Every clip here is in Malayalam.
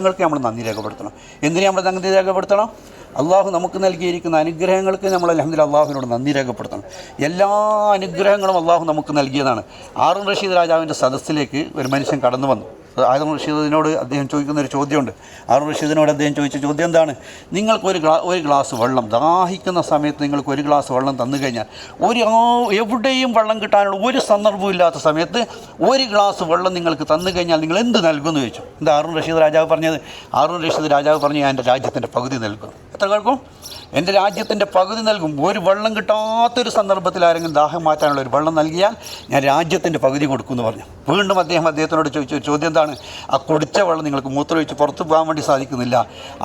ങ്ങൾക്ക് നമ്മൾ നന്ദി രേഖപ്പെടുത്തണം. എന്തിനു നമ്മൾ നന്ദി രേഖപ്പെടുത്തണം? അള്ളാഹു നമുക്ക് നൽകിയിരിക്കുന്ന അനുഗ്രഹങ്ങൾക്ക് നമ്മൾ അൽഹംദുലില്ലാഹ് അള്ളാഹുവിനോട് നന്ദി രേഖപ്പെടുത്തണം. എല്ലാ അനുഗ്രഹങ്ങളും അള്ളാഹു നമുക്ക് നൽകിയതാണ്. ഹാറൂൻ റഷീദ് രാജാവിൻ്റെ സദസ്സിലേക്ക് ഒരു മനുഷ്യൻ കടന്നു വന്നു. ഹാറൂൻ റഷീദിനോട് അദ്ദേഹം ചോദിക്കുന്നൊരു ചോദ്യമുണ്ട്. ഹാറൂൻ റഷീദിനോട് അദ്ദേഹം ചോദിച്ച ചോദ്യം എന്താണ്? നിങ്ങൾക്ക് ഒരു ഗ്ലാസ് വെള്ളം, ദാഹിക്കുന്ന സമയത്ത് നിങ്ങൾക്ക് ഒരു ഗ്ലാസ് വെള്ളം തന്നു കഴിഞ്ഞാൽ, എവിടെയും വെള്ളം കിട്ടാനുള്ള ഒരു സന്ദർഭവും ഇല്ലാത്ത സമയത്ത് ഒരു ഗ്ലാസ് വെള്ളം നിങ്ങൾക്ക് തന്നു കഴിഞ്ഞാൽ നിങ്ങൾ എന്ത് നൽകുമെന്ന് ചോദിച്ചു. എന്താ ഹാറൂൻ റഷീദ് രാജാവ് പറഞ്ഞത്? ഹാറൂൻ റഷീദ് രാജാവ് പറഞ്ഞു, ഞാൻ എൻ്റെ രാജ്യത്തിൻ്റെ പകുതി നൽകും. എത്ര കേൾക്കും? എൻ്റെ രാജ്യത്തിൻ്റെ പകുതി നൽകും. ഒരു വെള്ളം കിട്ടാത്തൊരു സന്ദർഭത്തിൽ ആരെങ്കിലും ദാഹം മാറ്റാനുള്ള ഒരു വെള്ളം നൽകിയാൽ ഞാൻ രാജ്യത്തിൻ്റെ പകുതി കൊടുക്കുമെന്ന് പറഞ്ഞു. വീണ്ടും അദ്ദേഹത്തിനോട് ചോദിച്ചു ചോദ്യം എന്താണ്? ആ കുടിച്ച വെള്ളം നിങ്ങൾക്ക് മൂത്രമൊഴിച്ച് പുറത്ത് പോകാൻ വേണ്ടി സാധിക്കുന്നില്ല,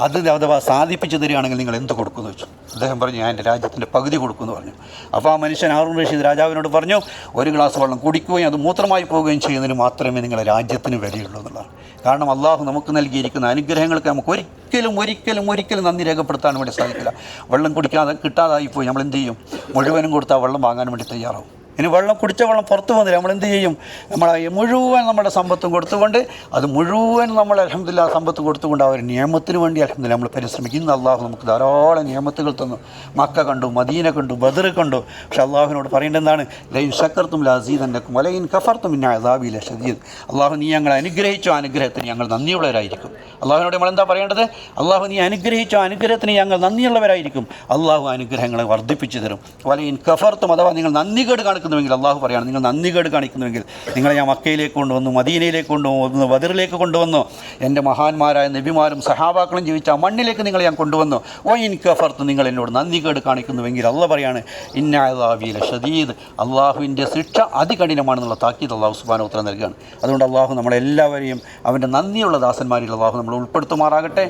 അത് അഥവാ സാധിപ്പിച്ച് തരികയാണെങ്കിൽ നിങ്ങൾ എന്ത് കൊടുക്കുമെന്ന് വെച്ചു. അദ്ദേഹം പറഞ്ഞു, ഞാൻ എൻ്റെ രാജ്യത്തിൻ്റെ പകുതി കൊടുക്കുമെന്ന് പറഞ്ഞു. അപ്പോൾ ആ മനുഷ്യൻ ഹാറൂൻ റഷീദ് രാജാവിനോട് പറഞ്ഞു, ഒരു ഗ്ലാസ് വെള്ളം കുടിക്കുകയും അത് മൂത്രമായി പോവുകയും ചെയ്യുന്നതിന് മാത്രമേ നിങ്ങളുടെ രാജ്യത്തിന് വിലയുള്ളൂ എന്നുള്ളതാണ്. കാരണം അള്ളാഹു നമുക്ക് നൽകിയിരിക്കുന്ന അനുഗ്രഹങ്ങൾക്ക് നമുക്ക് ഒരിക്കലും നന്ദി രേഖപ്പെടുത്താൻ വേണ്ടി സാധിക്കില്ല. വെള്ളം കിട്ടാതായിപ്പോയി നമ്മൾ എന്ത് ചെയ്യും? മുഴുവനും കൊടുത്താൽ വെള്ളം വാങ്ങാൻ വേണ്ടി തയ്യാറാവും. ഇനി കുടിച്ച വെള്ളം പുറത്ത് പോകുന്നില്ല, നമ്മൾ എന്ത് ചെയ്യും? മുഴുവൻ നമ്മുടെ സമ്പത്തും കൊടുത്തുകൊണ്ട് അത് മുഴുവൻ നമ്മൾ അൽഹംദുലില്ലാഹ് സമ്പത്ത് കൊടുത്തുകൊണ്ട് ആ ഒരു നിയമത്തിന് വേണ്ടി അൽഹംദുലില്ലാഹ് നമ്മൾ പരിശ്രമിക്കും. ഇന്ന് അള്ളാഹു നമുക്ക് ധാരാളം നിയമത്തുകൾ തന്നു. മക്ക കണ്ടു, മദീന കണ്ടു, ബദർ കണ്ടു. പക്ഷെ അള്ളാഹുവിനോട് പറയേണ്ടത് എന്താണ്? ലൈൻ ശക്കർത്തും ലഅസീദന്നക്കും വലൈൻ കഫർത്തും ഇന്ന അദാബി ലശദീദ്. അള്ളാഹു നീ ഞങ്ങളെ അനുഗ്രഹിച്ചോ, അനുഗ്രഹത്തിന് ഞങ്ങൾ നന്ദിയുള്ളവരായിരിക്കും. അള്ളാഹുവിനോട് നമ്മൾ എന്താ പറയേണ്ടത്? അള്ളാഹു നീ അനുഗ്രഹിച്ചോ, അനുഗ്രഹത്തിന് ഞങ്ങൾ നന്ദിയുള്ളവരായിരിക്കും. അള്ളാഹു അനുഗ്രഹങ്ങളെ വർദ്ധിപ്പിച്ചു തരും. വലൈൻ കഫർത്തും, അഥവാ നിങ്ങൾ നന്ദികേട് കാണിക്കുന്നുവെങ്കിൽ, അള്ളാഹു പറയുകയാണ്, നിങ്ങൾ നന്ദികേട് കാണിക്കുന്നുവെങ്കിൽ നിങ്ങളെ ഞാൻ മക്കയിലേക്ക് കൊണ്ടുവന്നു, മദീനയിലേക്ക് കൊണ്ടുവന്നു, ബദറിലേക്ക് കൊണ്ടുവന്നു, എൻ്റെ മഹാന്മാരായ നബിമാരും സഹാബാക്കളും ജീവിച്ച ആ മണ്ണിലേക്ക് നിങ്ങളെ ഞാൻ കൊണ്ടുവന്നു. വൈൻ കഫർത്ത്, നിങ്ങൾ എന്നോട് നന്ദികേട് കാണിക്കുന്നുവെങ്കിൽ അള്ളാഹ് പറയാണ്, ഇന്ന അദാബി ലശദീദ്, അള്ളാഹുവിൻ്റെ ശിക്ഷ അതികഠിനമാണെന്നുള്ള താക്കീത് അള്ളാഹു സുബ്ഹാനഹു വ തആല നൽകുകയാണ്. അതുകൊണ്ട് അള്ളാഹു നമ്മളെല്ലാവരെയും അവൻ്റെ നന്ദിയുള്ള ദാസന്മാരിൽ അള്ളാഹു നമ്മൾ ഉൾപ്പെടുത്തുമാറാകട്ടെ.